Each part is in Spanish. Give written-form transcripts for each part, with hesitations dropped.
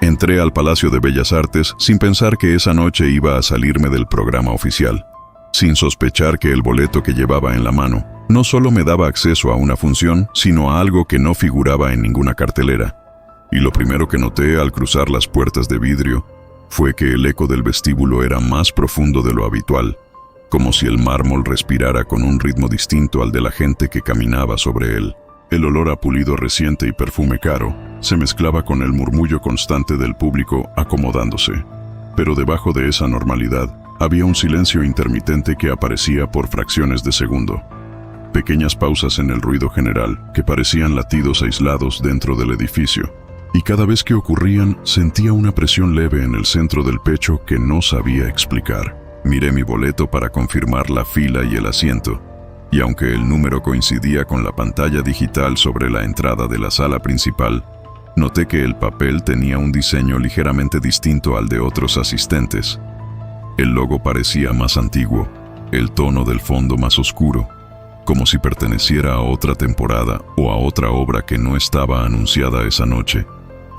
Entré al Palacio de Bellas Artes sin pensar que esa noche iba a salirme del programa oficial, sin sospechar que el boleto que llevaba en la mano no solo me daba acceso a una función, sino a algo que no figuraba en ninguna cartelera. Y lo primero que noté al cruzar las puertas de vidrio fue que el eco del vestíbulo era más profundo de lo habitual, como si el mármol respirara con un ritmo distinto al de la gente que caminaba sobre él. El olor a pulido reciente y perfume caro se mezclaba con el murmullo constante del público acomodándose. Pero debajo de esa normalidad había un silencio intermitente que aparecía por fracciones de segundo. Pequeñas pausas en el ruido general que parecían latidos aislados dentro del edificio. Y cada vez que ocurrían sentía una presión leve en el centro del pecho que no sabía explicar. Miré mi boleto para confirmar la fila y el asiento. Y aunque el número coincidía con la pantalla digital sobre la entrada de la sala principal, noté que el papel tenía un diseño ligeramente distinto al de otros asistentes. El logo parecía más antiguo, el tono del fondo más oscuro, como si perteneciera a otra temporada o a otra obra que no estaba anunciada esa noche.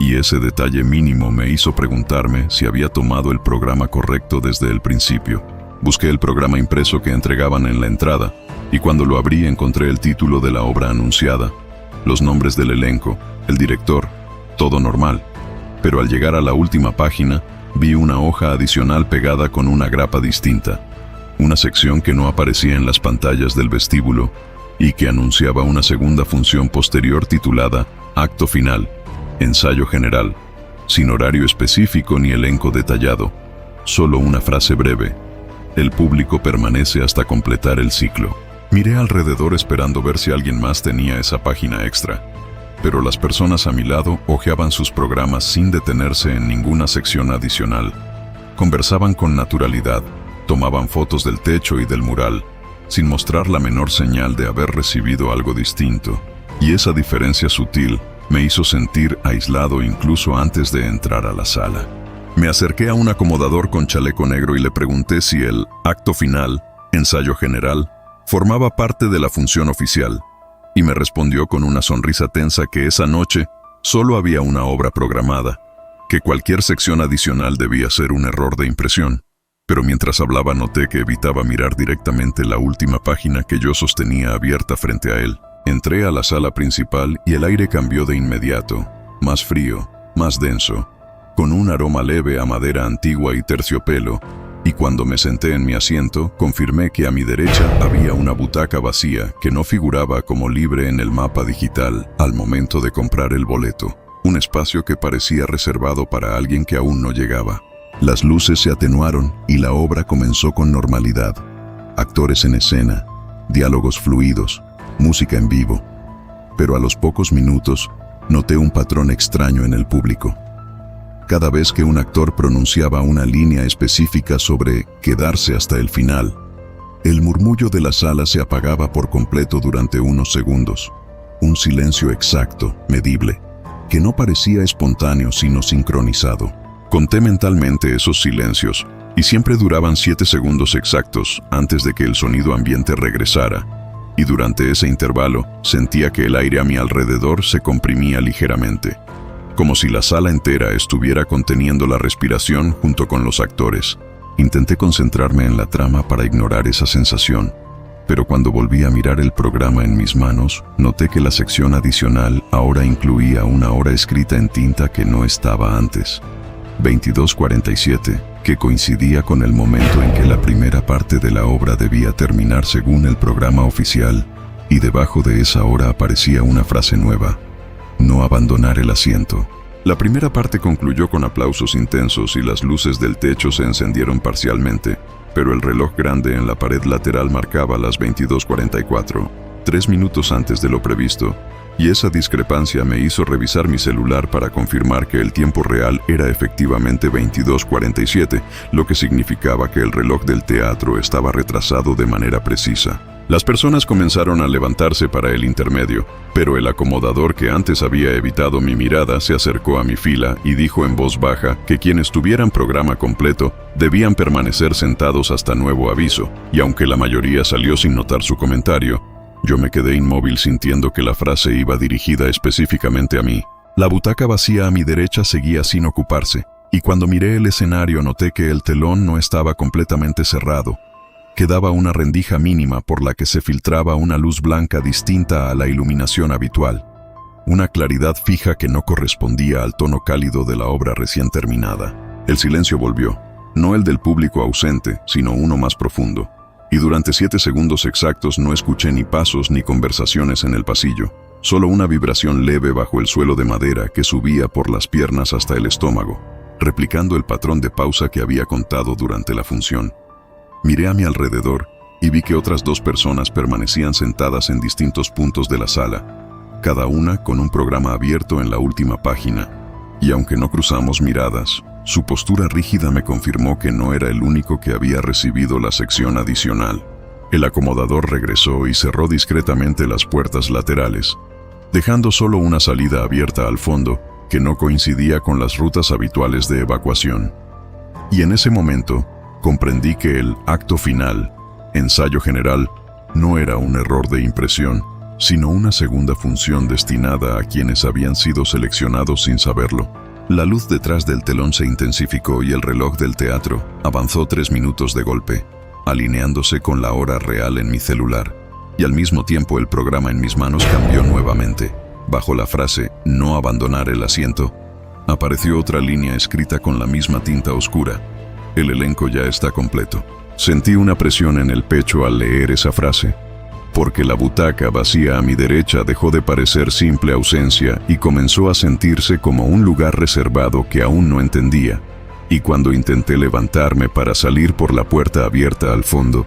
Y ese detalle mínimo me hizo preguntarme si había tomado el programa correcto desde el principio. Busqué el programa impreso que entregaban en la entrada, y cuando lo abrí encontré el título de la obra anunciada, los nombres del elenco, el director, todo normal. Pero al llegar a la última página, vi una hoja adicional pegada con una grapa distinta, una sección que no aparecía en las pantallas del vestíbulo y que anunciaba una segunda función posterior titulada Acto Final, Ensayo General, sin horario específico ni elenco detallado, solo una frase breve: el público permanece hasta completar el ciclo. Miré alrededor esperando ver si alguien más tenía esa página extra, pero las personas a mi lado hojeaban sus programas sin detenerse en ninguna sección adicional. Conversaban con naturalidad, tomaban fotos del techo y del mural, sin mostrar la menor señal de haber recibido algo distinto. Y esa diferencia sutil me hizo sentir aislado incluso antes de entrar a la sala. Me acerqué a un acomodador con chaleco negro y le pregunté si el acto final, ensayo general, formaba parte de la función oficial, y me respondió con una sonrisa tensa que esa noche solo había una obra programada, que cualquier sección adicional debía ser un error de impresión. Pero mientras hablaba noté que evitaba mirar directamente la última página que yo sostenía abierta frente a él. Entré a la sala principal y el aire cambió de inmediato, más frío, más denso, con un aroma leve a madera antigua y terciopelo, y cuando me senté en mi asiento, confirmé que a mi derecha había una butaca vacía que no figuraba como libre en el mapa digital al momento de comprar el boleto, un espacio que parecía reservado para alguien que aún no llegaba. Las luces se atenuaron y la obra comenzó con normalidad. Actores en escena, diálogos fluidos, música en vivo. Pero a los pocos minutos, noté un patrón extraño en el público. Cada vez que un actor pronunciaba una línea específica sobre quedarse hasta el final, el murmullo de la sala se apagaba por completo durante unos segundos. Un silencio exacto, medible, que no parecía espontáneo sino sincronizado. Conté mentalmente esos silencios, y siempre duraban 7 segundos exactos antes de que el sonido ambiente regresara, y durante ese intervalo sentía que el aire a mi alrededor se comprimía ligeramente, como si la sala entera estuviera conteniendo la respiración junto con los actores. Intenté concentrarme en la trama para ignorar esa sensación, pero cuando volví a mirar el programa en mis manos, noté que la sección adicional ahora incluía una hora escrita en tinta que no estaba antes. 22:47, que coincidía con el momento en que la primera parte de la obra debía terminar según el programa oficial, y debajo de esa hora aparecía una frase nueva: no abandonar el asiento. La primera parte concluyó con aplausos intensos y las luces del techo se encendieron parcialmente, pero el reloj grande en la pared lateral marcaba las 22:44, 3 minutos antes de lo previsto, y esa discrepancia me hizo revisar mi celular para confirmar que el tiempo real era efectivamente 22:47, lo que significaba que el reloj del teatro estaba retrasado de manera precisa. Las personas comenzaron a levantarse para el intermedio, pero el acomodador que antes había evitado mi mirada se acercó a mi fila y dijo en voz baja que quienes tuvieran programa completo debían permanecer sentados hasta nuevo aviso, y aunque la mayoría salió sin notar su comentario, yo me quedé inmóvil sintiendo que la frase iba dirigida específicamente a mí. La butaca vacía a mi derecha seguía sin ocuparse, y cuando miré el escenario noté que el telón no estaba completamente cerrado. Quedaba una rendija mínima por la que se filtraba una luz blanca distinta a la iluminación habitual. Una claridad fija que no correspondía al tono cálido de la obra recién terminada. El silencio volvió, no el del público ausente, sino uno más profundo. Y durante 7 segundos exactos no escuché ni pasos ni conversaciones en el pasillo, solo una vibración leve bajo el suelo de madera que subía por las piernas hasta el estómago, replicando el patrón de pausa que había contado durante la función. Miré a mi alrededor y vi que otras 2 personas permanecían sentadas en distintos puntos de la sala, cada una con un programa abierto en la última página, y aunque no cruzamos miradas, su postura rígida me confirmó que no era el único que había recibido la sección adicional. El acomodador regresó y cerró discretamente las puertas laterales, dejando solo una salida abierta al fondo que no coincidía con las rutas habituales de evacuación. Y en ese momento, comprendí que el acto final, ensayo general, no era un error de impresión, sino una segunda función destinada a quienes habían sido seleccionados sin saberlo. La luz detrás del telón se intensificó y el reloj del teatro avanzó 3 minutos de golpe, alineándose con la hora real en mi celular, y al mismo tiempo el programa en mis manos cambió nuevamente. Bajo la frase «no abandonar el asiento», apareció otra línea escrita con la misma tinta oscura. El elenco ya está completo. Sentí una presión en el pecho al leer esa frase, porque la butaca vacía a mi derecha dejó de parecer simple ausencia y comenzó a sentirse como un lugar reservado que aún no entendía. Y cuando intenté levantarme para salir por la puerta abierta al fondo,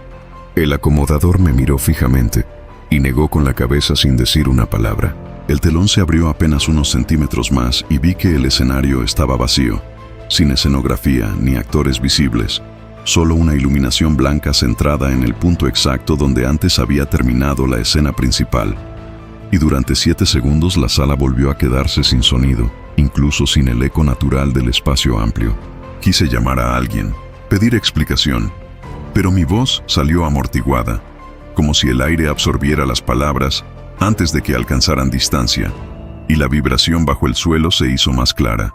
el acomodador me miró fijamente y negó con la cabeza sin decir una palabra. El telón se abrió apenas unos centímetros más y vi que el escenario estaba vacío, sin escenografía ni actores visibles. Solo una iluminación blanca centrada en el punto exacto donde antes había terminado la escena principal. Y durante 7 segundos la sala volvió a quedarse sin sonido, incluso sin el eco natural del espacio amplio. Quise llamar a alguien, pedir explicación, pero mi voz salió amortiguada, como si el aire absorbiera las palabras antes de que alcanzaran distancia, y la vibración bajo el suelo se hizo más clara.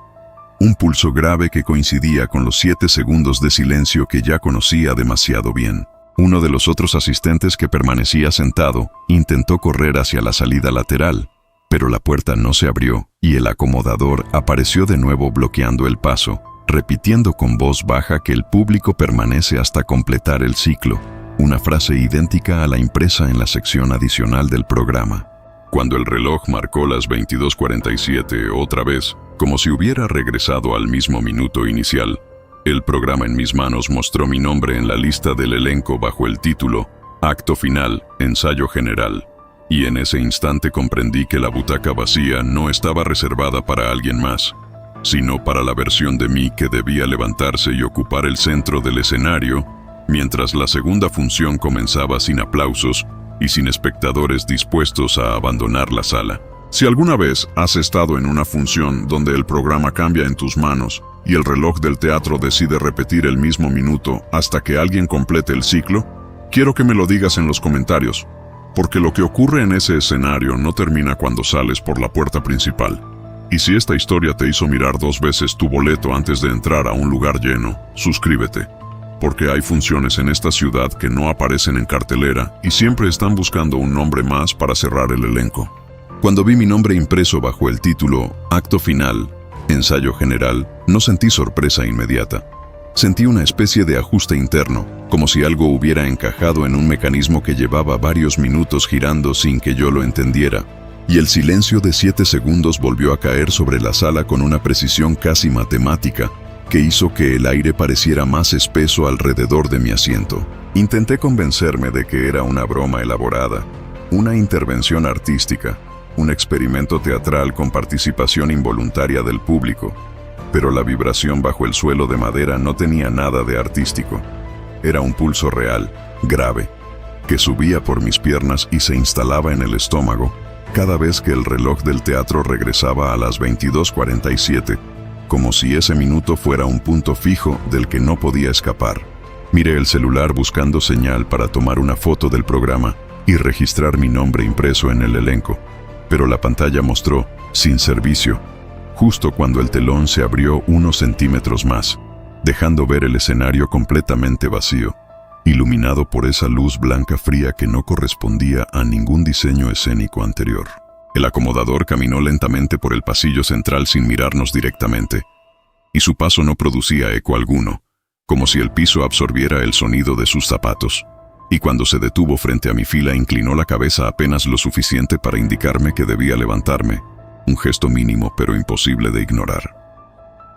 Un pulso grave que coincidía con los 7 segundos de silencio que ya conocía demasiado bien. Uno de los otros asistentes que permanecía sentado intentó correr hacia la salida lateral, pero la puerta no se abrió y el acomodador apareció de nuevo bloqueando el paso, repitiendo con voz baja que el público permanece hasta completar el ciclo, una frase idéntica a la impresa en la sección adicional del programa. Cuando el reloj marcó las 22:47 otra vez, como si hubiera regresado al mismo minuto inicial, el programa en mis manos mostró mi nombre en la lista del elenco bajo el título Acto Final, Ensayo General, y en ese instante comprendí que la butaca vacía no estaba reservada para alguien más, sino para la versión de mí que debía levantarse y ocupar el centro del escenario, mientras la segunda función comenzaba sin aplausos y sin espectadores dispuestos a abandonar la sala. Si alguna vez has estado en una función donde el programa cambia en tus manos y el reloj del teatro decide repetir el mismo minuto hasta que alguien complete el ciclo, quiero que me lo digas en los comentarios, porque lo que ocurre en ese escenario no termina cuando sales por la puerta principal. Y si esta historia te hizo mirar 2 veces tu boleto antes de entrar a un lugar lleno, suscríbete, porque hay funciones en esta ciudad que no aparecen en cartelera y siempre están buscando un nombre más para cerrar el elenco. Cuando vi mi nombre impreso bajo el título Acto Final, Ensayo General, no sentí sorpresa inmediata. Sentí una especie de ajuste interno, como si algo hubiera encajado en un mecanismo que llevaba varios minutos girando sin que yo lo entendiera, y el silencio de 7 segundos volvió a caer sobre la sala con una precisión casi matemática, que hizo que el aire pareciera más espeso alrededor de mi asiento. Intenté convencerme de que era una broma elaborada, una intervención artística, un experimento teatral con participación involuntaria del público, pero la vibración bajo el suelo de madera no tenía nada de artístico. Era un pulso real, grave, que subía por mis piernas y se instalaba en el estómago cada vez que el reloj del teatro regresaba a las 22:47, como si ese minuto fuera un punto fijo del que no podía escapar. Miré el celular buscando señal para tomar una foto del programa y registrar mi nombre impreso en el elenco, pero la pantalla mostró, sin servicio, justo cuando el telón se abrió unos centímetros más, dejando ver el escenario completamente vacío, iluminado por esa luz blanca fría que no correspondía a ningún diseño escénico anterior. El acomodador caminó lentamente por el pasillo central sin mirarnos directamente, y su paso no producía eco alguno, como si el piso absorbiera el sonido de sus zapatos. Y cuando se detuvo frente a mi fila, inclinó la cabeza apenas lo suficiente para indicarme que debía levantarme, un gesto mínimo pero imposible de ignorar.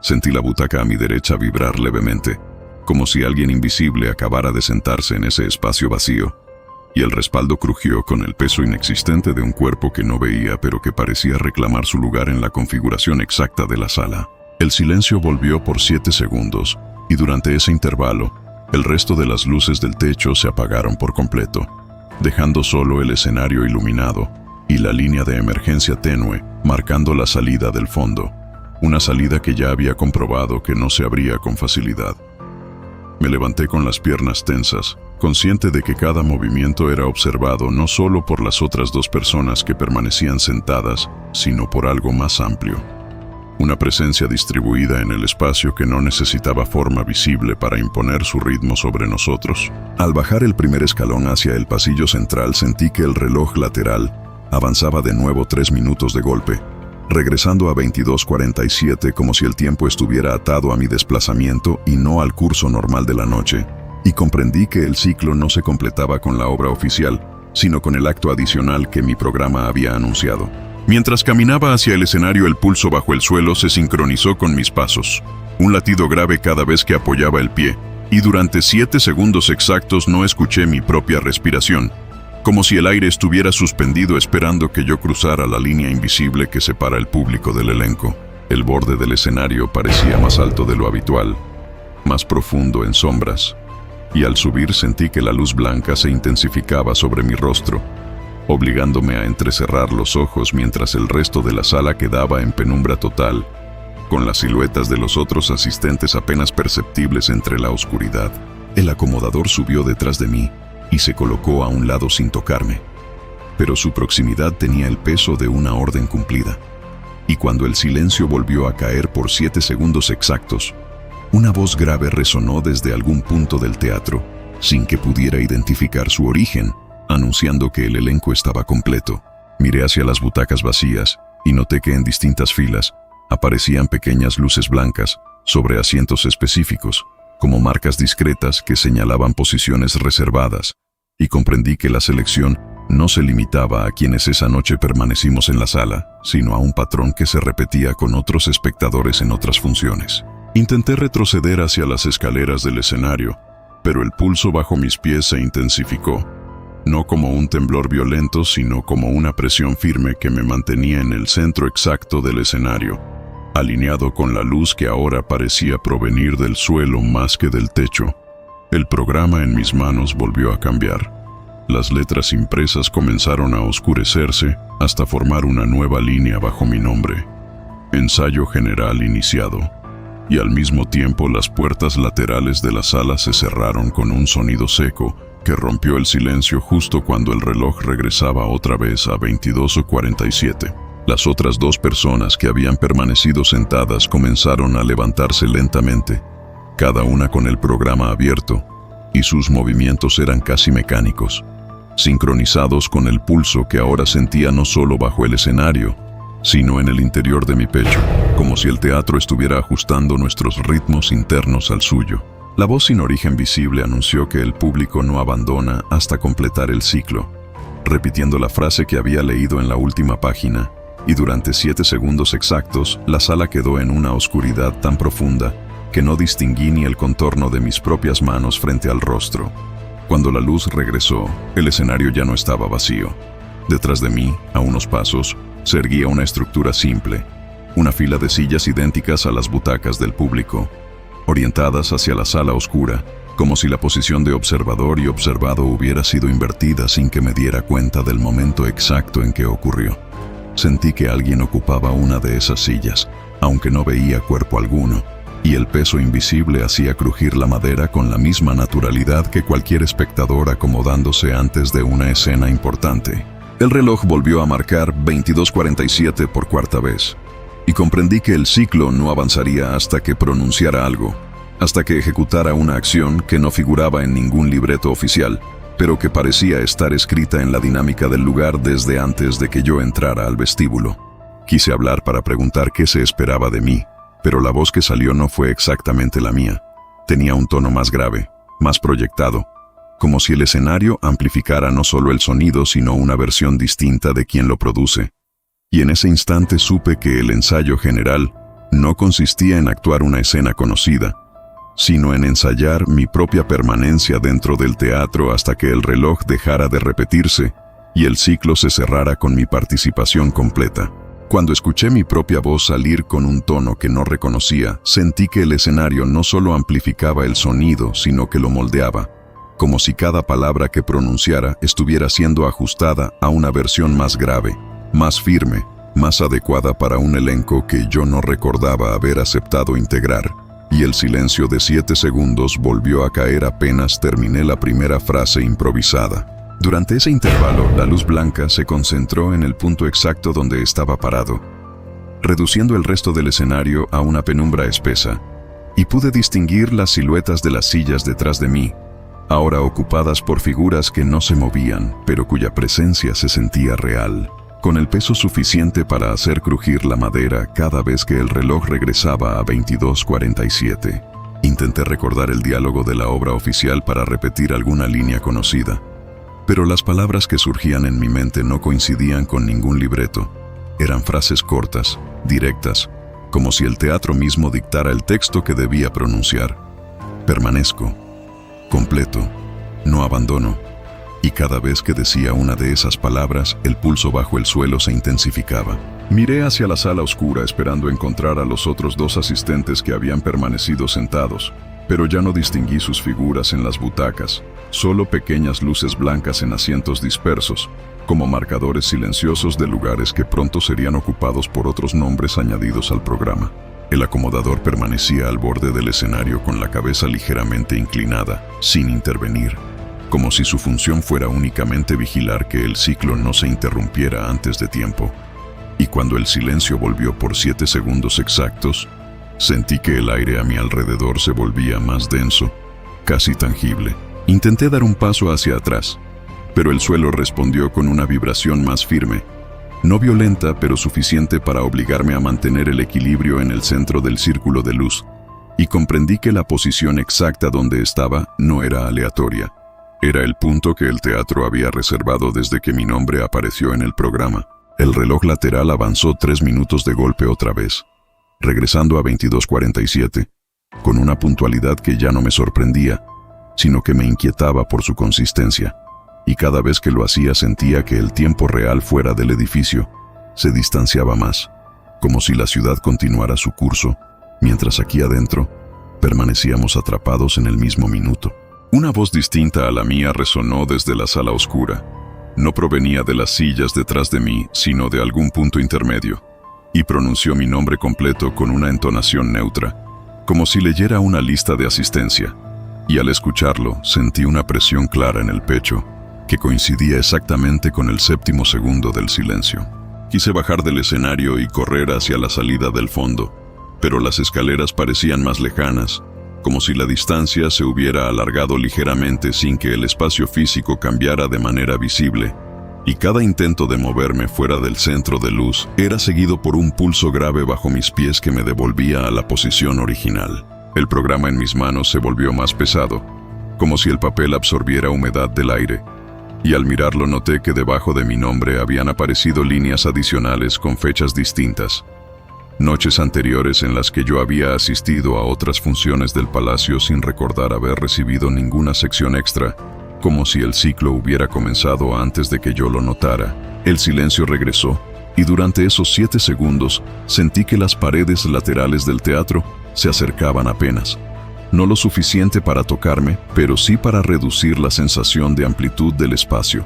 Sentí la butaca a mi derecha vibrar levemente, como si alguien invisible acabara de sentarse en ese espacio vacío, y el respaldo crujió con el peso inexistente de un cuerpo que no veía pero que parecía reclamar su lugar en la configuración exacta de la sala. El silencio volvió por 7 segundos, y durante ese intervalo, el resto de las luces del techo se apagaron por completo, dejando solo el escenario iluminado y la línea de emergencia tenue marcando la salida del fondo, una salida que ya había comprobado que no se abría con facilidad. Me levanté con las piernas tensas, consciente de que cada movimiento era observado no solo por las otras 2 personas que permanecían sentadas, sino por algo más amplio. Una presencia distribuida en el espacio que no necesitaba forma visible para imponer su ritmo sobre nosotros. Al bajar el primer escalón hacia el pasillo central, sentí que el reloj lateral avanzaba de nuevo 3 minutos de golpe, regresando a 22:47 como si el tiempo estuviera atado a mi desplazamiento y no al curso normal de la noche, y comprendí que el ciclo no se completaba con la obra oficial, sino con el acto adicional que mi programa había anunciado. Mientras caminaba hacia el escenario, el pulso bajo el suelo se sincronizó con mis pasos, un latido grave cada vez que apoyaba el pie, y durante 7 segundos exactos no escuché mi propia respiración, como si el aire estuviera suspendido esperando que yo cruzara la línea invisible que separa el público del elenco. El borde del escenario parecía más alto de lo habitual, más profundo en sombras, y al subir sentí que la luz blanca se intensificaba sobre mi rostro, obligándome a entrecerrar los ojos mientras el resto de la sala quedaba en penumbra total, con las siluetas de los otros asistentes apenas perceptibles entre la oscuridad. El acomodador subió detrás de mí y se colocó a un lado sin tocarme, pero su proximidad tenía el peso de una orden cumplida. Y cuando el silencio volvió a caer por 7 segundos exactos, una voz grave resonó desde algún punto del teatro, sin que pudiera identificar su origen, anunciando que el elenco estaba completo. Miré hacia las butacas vacías y noté que en distintas filas aparecían pequeñas luces blancas sobre asientos específicos, como marcas discretas que señalaban posiciones reservadas, y comprendí que la selección no se limitaba a quienes esa noche permanecimos en la sala, sino a un patrón que se repetía con otros espectadores en otras funciones. Intenté retroceder hacia las escaleras del escenario, pero el pulso bajo mis pies se intensificó, no como un temblor violento, sino como una presión firme que me mantenía en el centro exacto del escenario, alineado con la luz que ahora parecía provenir del suelo más que del techo. El programa en mis manos volvió a cambiar. Las letras impresas comenzaron a oscurecerse hasta formar una nueva línea bajo mi nombre. Ensayo general iniciado. Y al mismo tiempo las puertas laterales de la sala se cerraron con un sonido seco que rompió el silencio justo cuando el reloj regresaba otra vez a 22:47. Las otras 2 personas que habían permanecido sentadas comenzaron a levantarse lentamente, cada una con el programa abierto, y sus movimientos eran casi mecánicos, sincronizados con el pulso que ahora sentía no solo bajo el escenario, sino en el interior de mi pecho, como si el teatro estuviera ajustando nuestros ritmos internos al suyo. La voz sin origen visible anunció que el público no abandona hasta completar el ciclo, repitiendo la frase que había leído en la última página, y durante 7 segundos exactos, la sala quedó en una oscuridad tan profunda que no distinguí ni el contorno de mis propias manos frente al rostro. Cuando la luz regresó, el escenario ya no estaba vacío. Detrás de mí, a unos pasos, se erguía una estructura simple, una fila de sillas idénticas a las butacas del público, orientadas hacia la sala oscura, como si la posición de observador y observado hubiera sido invertida sin que me diera cuenta del momento exacto en que ocurrió. Sentí que alguien ocupaba una de esas sillas, aunque no veía cuerpo alguno, y el peso invisible hacía crujir la madera con la misma naturalidad que cualquier espectador acomodándose antes de una escena importante. El reloj volvió a marcar 22:47 por 4ª vez, y comprendí que el ciclo no avanzaría hasta que pronunciara algo, hasta que ejecutara una acción que no figuraba en ningún libreto oficial, pero que parecía estar escrita en la dinámica del lugar desde antes de que yo entrara al vestíbulo. Quise hablar para preguntar qué se esperaba de mí, pero la voz que salió no fue exactamente la mía. Tenía un tono más grave, más proyectado, como si el escenario amplificara no solo el sonido, sino una versión distinta de quien lo produce. Y en ese instante supe que el ensayo general no consistía en actuar una escena conocida, sino en ensayar mi propia permanencia dentro del teatro hasta que el reloj dejara de repetirse y el ciclo se cerrara con mi participación completa. Cuando escuché mi propia voz salir con un tono que no reconocía, sentí que el escenario no solo amplificaba el sonido, sino que lo moldeaba, como si cada palabra que pronunciara estuviera siendo ajustada a una versión más grave, más firme, más adecuada para un elenco que yo no recordaba haber aceptado integrar. Y el silencio de 7 segundos volvió a caer apenas terminé la primera frase improvisada. Durante ese intervalo, la luz blanca se concentró en el punto exacto donde estaba parado, reduciendo el resto del escenario a una penumbra espesa, y pude distinguir las siluetas de las sillas detrás de mí, ahora ocupadas por figuras que no se movían, pero cuya presencia se sentía real, con el peso suficiente para hacer crujir la madera cada vez que el reloj regresaba a 22:47. Intenté recordar el diálogo de la obra oficial para repetir alguna línea conocida, pero las palabras que surgían en mi mente no coincidían con ningún libreto. Eran frases cortas, directas, como si el teatro mismo dictara el texto que debía pronunciar. Permanezco, completo, no abandono. Y cada vez que decía una de esas palabras, el pulso bajo el suelo se intensificaba. Miré hacia la sala oscura esperando encontrar a los otros 2 asistentes que habían permanecido sentados, pero ya no distinguí sus figuras en las butacas, solo pequeñas luces blancas en asientos dispersos, como marcadores silenciosos de lugares que pronto serían ocupados por otros nombres añadidos al programa. El acomodador permanecía al borde del escenario con la cabeza ligeramente inclinada, sin intervenir, como si su función fuera únicamente vigilar que el ciclo no se interrumpiera antes de tiempo. Y cuando el silencio volvió por 7 segundos exactos, sentí que el aire a mi alrededor se volvía más denso, casi tangible. Intenté dar un paso hacia atrás, pero el suelo respondió con una vibración más firme, no violenta, pero suficiente para obligarme a mantener el equilibrio en el centro del círculo de luz, y comprendí que la posición exacta donde estaba no era aleatoria. Era el punto que el teatro había reservado desde que mi nombre apareció en el programa. El reloj lateral avanzó 3 minutos de golpe otra vez, regresando a 22:47, con una puntualidad que ya no me sorprendía, sino que me inquietaba por su consistencia, y cada vez que lo hacía sentía que el tiempo real fuera del edificio se distanciaba más, como si la ciudad continuara su curso, mientras aquí adentro permanecíamos atrapados en el mismo minuto. Una voz distinta a la mía resonó desde la sala oscura. No provenía de las sillas detrás de mí, sino de algún punto intermedio, y pronunció mi nombre completo con una entonación neutra, como si leyera una lista de asistencia. Y al escucharlo, sentí una presión clara en el pecho, que coincidía exactamente con el 7º segundo del silencio. Quise bajar del escenario y correr hacia la salida del fondo, pero las escaleras parecían más lejanas, como si la distancia se hubiera alargado ligeramente sin que el espacio físico cambiara de manera visible, y cada intento de moverme fuera del centro de luz era seguido por un pulso grave bajo mis pies que me devolvía a la posición original. El programa en mis manos se volvió más pesado, como si el papel absorbiera humedad del aire, y al mirarlo noté que debajo de mi nombre habían aparecido líneas adicionales con fechas distintas. Noches anteriores en las que yo había asistido a otras funciones del palacio sin recordar haber recibido ninguna sección extra, como si el ciclo hubiera comenzado antes de que yo lo notara. El silencio regresó, y durante esos 7 segundos sentí que las paredes laterales del teatro se acercaban apenas. No lo suficiente para tocarme, pero sí para reducir la sensación de amplitud del espacio,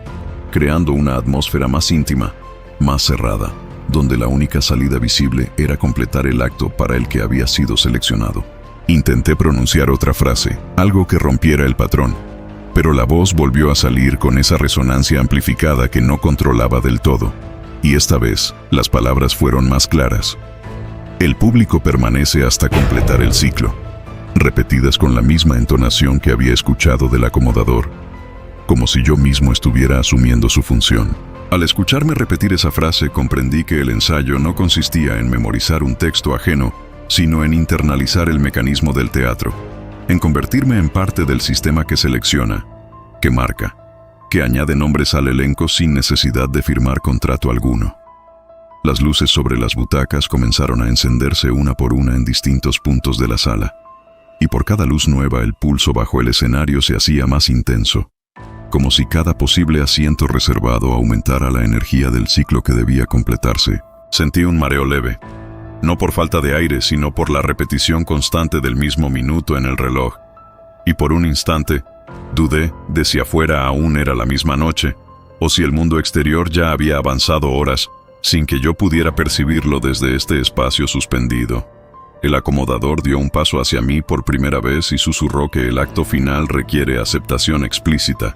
creando una atmósfera más íntima, más cerrada, donde la única salida visible era completar el acto para el que había sido seleccionado. Intenté pronunciar otra frase, algo que rompiera el patrón, pero la voz volvió a salir con esa resonancia amplificada que no controlaba del todo, y esta vez las palabras fueron más claras. El público permanece hasta completar el ciclo, repetidas con la misma entonación que había escuchado del acomodador, como si yo mismo estuviera asumiendo su función. Al escucharme repetir esa frase, comprendí que el ensayo no consistía en memorizar un texto ajeno, sino en internalizar el mecanismo del teatro, en convertirme en parte del sistema que selecciona, que marca, que añade nombres al elenco sin necesidad de firmar contrato alguno. Las luces sobre las butacas comenzaron a encenderse una por una en distintos puntos de la sala, y por cada luz nueva el pulso bajo el escenario se hacía más intenso, como si cada posible asiento reservado aumentara la energía del ciclo que debía completarse. Sentí un mareo leve, no por falta de aire, sino por la repetición constante del mismo minuto en el reloj, y por un instante dudé de si afuera aún era la misma noche, o si el mundo exterior ya había avanzado horas sin que yo pudiera percibirlo desde este espacio suspendido. El acomodador dio un paso hacia mí por primera vez y susurró que el acto final requiere aceptación explícita,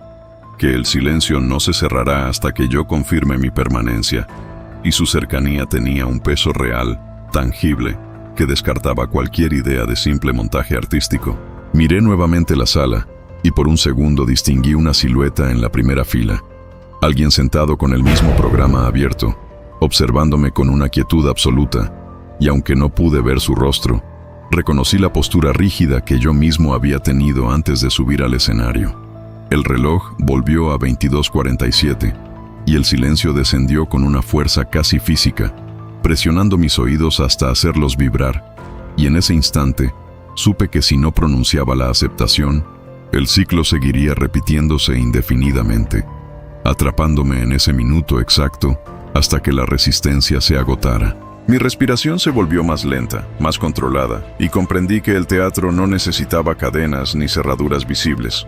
que el silencio no se cerrará hasta que yo confirme mi permanencia, y su cercanía tenía un peso real, tangible, que descartaba cualquier idea de simple montaje artístico. Miré nuevamente la sala, y por un segundo distinguí una silueta en la primera fila, alguien sentado con el mismo programa abierto, observándome con una quietud absoluta, y aunque no pude ver su rostro, reconocí la postura rígida que yo mismo había tenido antes de subir al escenario. El reloj volvió a 22:47, y el silencio descendió con una fuerza casi física, presionando mis oídos hasta hacerlos vibrar, y en ese instante supe que si no pronunciaba la aceptación, el ciclo seguiría repitiéndose indefinidamente, atrapándome en ese minuto exacto hasta que la resistencia se agotara. Mi respiración se volvió más lenta, más controlada, y comprendí que el teatro no necesitaba cadenas ni cerraduras visibles.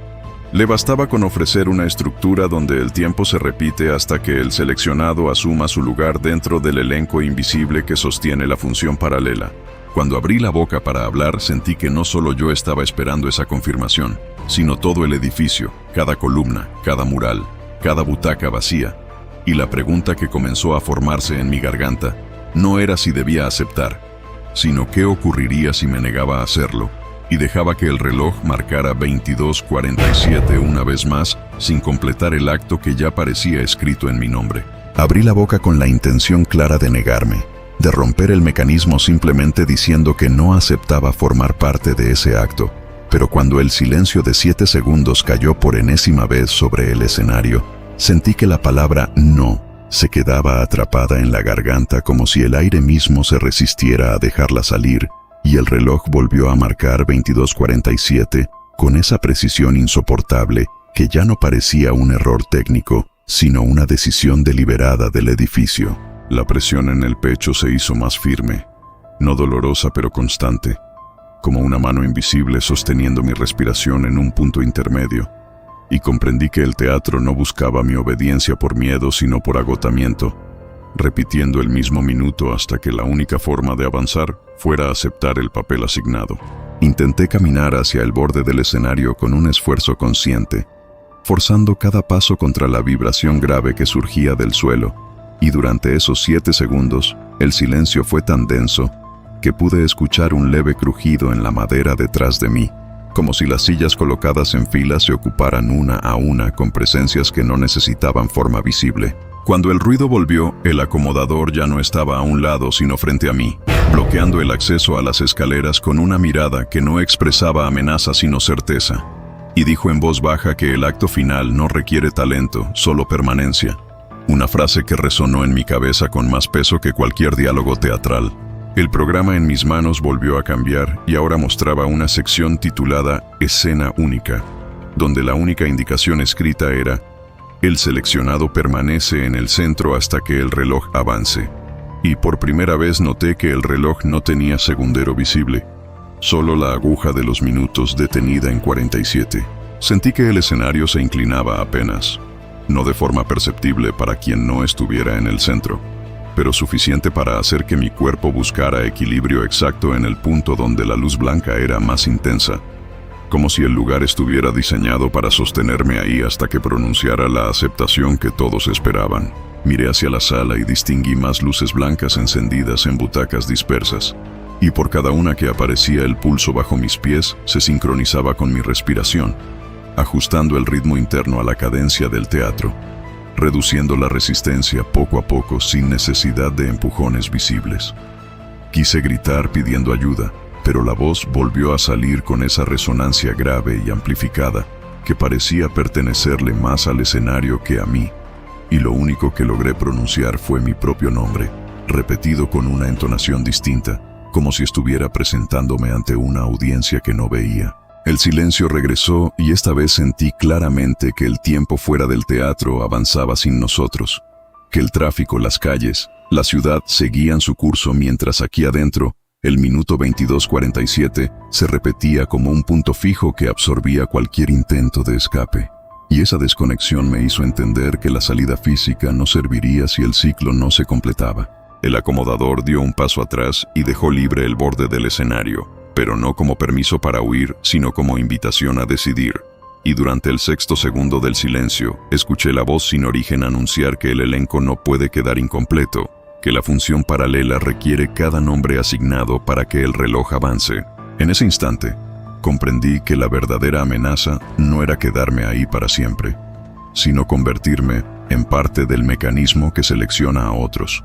Le bastaba con ofrecer una estructura donde el tiempo se repite hasta que el seleccionado asuma su lugar dentro del elenco invisible que sostiene la función paralela. Cuando abrí la boca para hablar, sentí que no solo yo estaba esperando esa confirmación, sino todo el edificio, cada columna, cada mural, cada butaca vacía. Y la pregunta que comenzó a formarse en mi garganta no era si debía aceptar, sino qué ocurriría si me negaba a hacerlo, y dejaba que el reloj marcara 22:47 una vez más, sin completar el acto que ya parecía escrito en mi nombre. Abrí la boca con la intención clara de negarme, de romper el mecanismo simplemente diciendo que no aceptaba formar parte de ese acto, pero cuando el silencio de 7 segundos cayó por enésima vez sobre el escenario, sentí que la palabra no se quedaba atrapada en la garganta como si el aire mismo se resistiera a dejarla salir, y el reloj volvió a marcar 22:47 con esa precisión insoportable que ya no parecía un error técnico, sino una decisión deliberada del edificio. La presión en el pecho se hizo más firme, no dolorosa pero constante, como una mano invisible sosteniendo mi respiración en un punto intermedio, y comprendí que el teatro no buscaba mi obediencia por miedo sino por agotamiento, repitiendo el mismo minuto hasta que la única forma de avanzar fuera aceptar el papel asignado. Intenté caminar hacia el borde del escenario con un esfuerzo consciente, forzando cada paso contra la vibración grave que surgía del suelo, y durante esos 7 segundos, el silencio fue tan denso que pude escuchar un leve crujido en la madera detrás de mí, como si las sillas colocadas en fila se ocuparan una a una con presencias que no necesitaban forma visible. Cuando el ruido volvió, el acomodador ya no estaba a un lado sino frente a mí, bloqueando el acceso a las escaleras con una mirada que no expresaba amenaza sino certeza, y dijo en voz baja que el acto final no requiere talento, solo permanencia. Una frase que resonó en mi cabeza con más peso que cualquier diálogo teatral. El programa en mis manos volvió a cambiar y ahora mostraba una sección titulada Escena Única, donde la única indicación escrita era: el seleccionado permanece en el centro hasta que el reloj avance. Y por primera vez noté que el reloj no tenía segundero visible, solo la aguja de los minutos detenida en 47. Sentí que el escenario se inclinaba apenas, no de forma perceptible para quien no estuviera en el centro, pero suficiente para hacer que mi cuerpo buscara equilibrio exacto en el punto donde la luz blanca era más intensa, como si el lugar estuviera diseñado para sostenerme ahí hasta que pronunciara la aceptación que todos esperaban. Miré hacia la sala y distinguí más luces blancas encendidas en butacas dispersas, y por cada una que aparecía el pulso bajo mis pies se sincronizaba con mi respiración, ajustando el ritmo interno a la cadencia del teatro, reduciendo la resistencia poco a poco sin necesidad de empujones visibles. Quise gritar pidiendo ayuda, pero la voz volvió a salir con esa resonancia grave y amplificada que parecía pertenecerle más al escenario que a mí, y lo único que logré pronunciar fue mi propio nombre, repetido con una entonación distinta, como si estuviera presentándome ante una audiencia que no veía. El silencio regresó y esta vez sentí claramente que el tiempo fuera del teatro avanzaba sin nosotros, que el tráfico, las calles, la ciudad seguían su curso mientras aquí adentro, el minuto 22:47 se repetía como un punto fijo que absorbía cualquier intento de escape. Y esa desconexión me hizo entender que la salida física no serviría si el ciclo no se completaba. El acomodador dio un paso atrás y dejó libre el borde del escenario, pero no como permiso para huir, sino como invitación a decidir. Y durante el 6º segundo del silencio, escuché la voz sin origen anunciar que el elenco no puede quedar incompleto, que la función paralela requiere cada nombre asignado para que el reloj avance. En ese instante, comprendí que la verdadera amenaza no era quedarme ahí para siempre, sino convertirme en parte del mecanismo que selecciona a otros,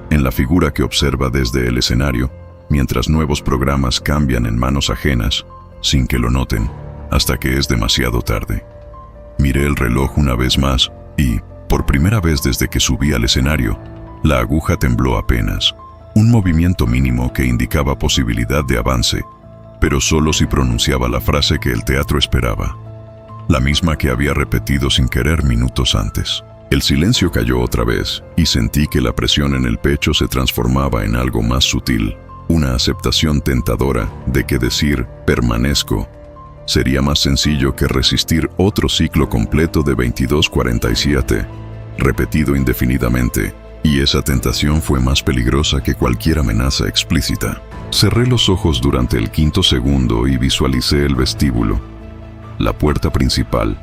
en la figura que observa desde el escenario, mientras nuevos programas cambian en manos ajenas, sin que lo noten, hasta que es demasiado tarde. Miré el reloj una vez más y, por primera vez desde que subí al escenario, la aguja tembló apenas, un movimiento mínimo que indicaba posibilidad de avance, pero solo si pronunciaba la frase que el teatro esperaba, la misma que había repetido sin querer minutos antes. El silencio cayó otra vez y sentí que la presión en el pecho se transformaba en algo más sutil, una aceptación tentadora de que decir «permanezco» sería más sencillo que resistir otro ciclo completo de 22:47, repetido indefinidamente, y esa tentación fue más peligrosa que cualquier amenaza explícita. Cerré los ojos durante el 5º segundo y visualicé el vestíbulo, la puerta principal,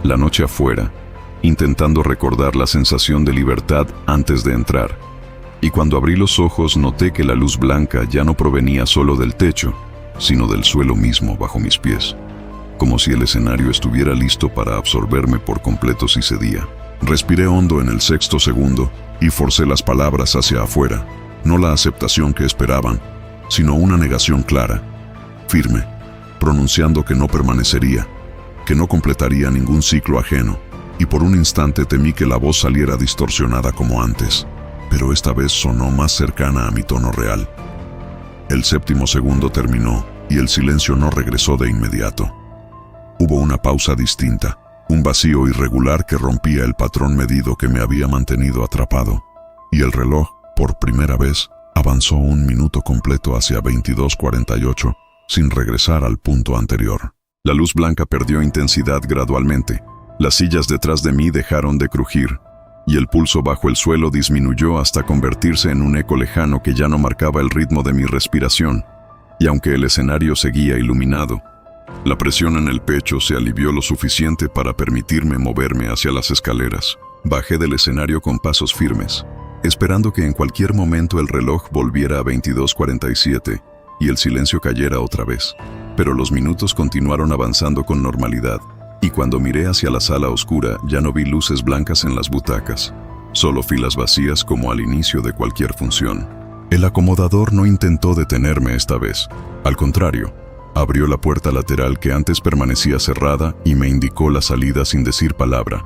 la noche afuera, intentando recordar la sensación de libertad antes de entrar. Y cuando abrí los ojos noté que la luz blanca ya no provenía solo del techo, sino del suelo mismo bajo mis pies, como si el escenario estuviera listo para absorberme por completo si cedía. Respiré hondo en el 6º segundo y forcé las palabras hacia afuera, no la aceptación que esperaban, sino una negación clara, firme, pronunciando que no permanecería, que no completaría ningún ciclo ajeno, y por un instante temí que la voz saliera distorsionada como antes, pero esta vez sonó más cercana a mi tono real. El 7º segundo terminó y el silencio no regresó de inmediato. Hubo una pausa distinta, un vacío irregular que rompía el patrón medido que me había mantenido atrapado, y el reloj, por primera vez, avanzó un minuto completo hacia 22:48, sin regresar al punto anterior. La luz blanca perdió intensidad gradualmente, las sillas detrás de mí dejaron de crujir, y el pulso bajo el suelo disminuyó hasta convertirse en un eco lejano que ya no marcaba el ritmo de mi respiración, y aunque el escenario seguía iluminado, la presión en el pecho se alivió lo suficiente para permitirme moverme hacia las escaleras. Bajé del escenario con pasos firmes, esperando que en cualquier momento el reloj volviera a 22:47 y el silencio cayera otra vez. Pero los minutos continuaron avanzando con normalidad, y cuando miré hacia la sala oscura ya no vi luces blancas en las butacas, solo filas vacías como al inicio de cualquier función. El acomodador no intentó detenerme esta vez, al contrario, abrió la puerta lateral que antes permanecía cerrada y me indicó la salida sin decir palabra.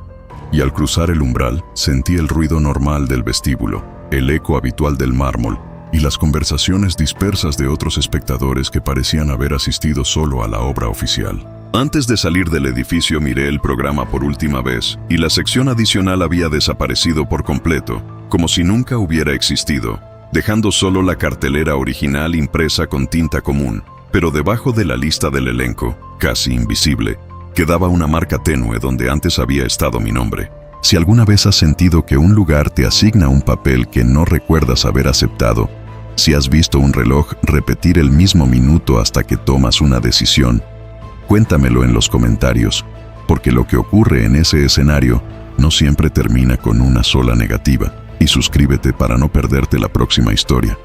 Y al cruzar el umbral, sentí el ruido normal del vestíbulo, el eco habitual del mármol y las conversaciones dispersas de otros espectadores que parecían haber asistido solo a la obra oficial. Antes de salir del edificio miré el programa por última vez y la sección adicional había desaparecido por completo, como si nunca hubiera existido, dejando solo la cartelera original impresa con tinta común. Pero debajo de la lista del elenco, casi invisible, quedaba una marca tenue donde antes había estado mi nombre. Si alguna vez has sentido que un lugar te asigna un papel que no recuerdas haber aceptado, si has visto un reloj repetir el mismo minuto hasta que tomas una decisión, Cuéntamelo en los comentarios, porque lo que ocurre en ese escenario no siempre termina con una sola negativa. Y suscríbete para no perderte la próxima historia,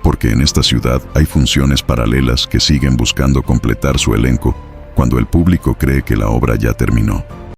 porque en esta ciudad hay funciones paralelas que siguen buscando completar su elenco cuando el público cree que la obra ya terminó.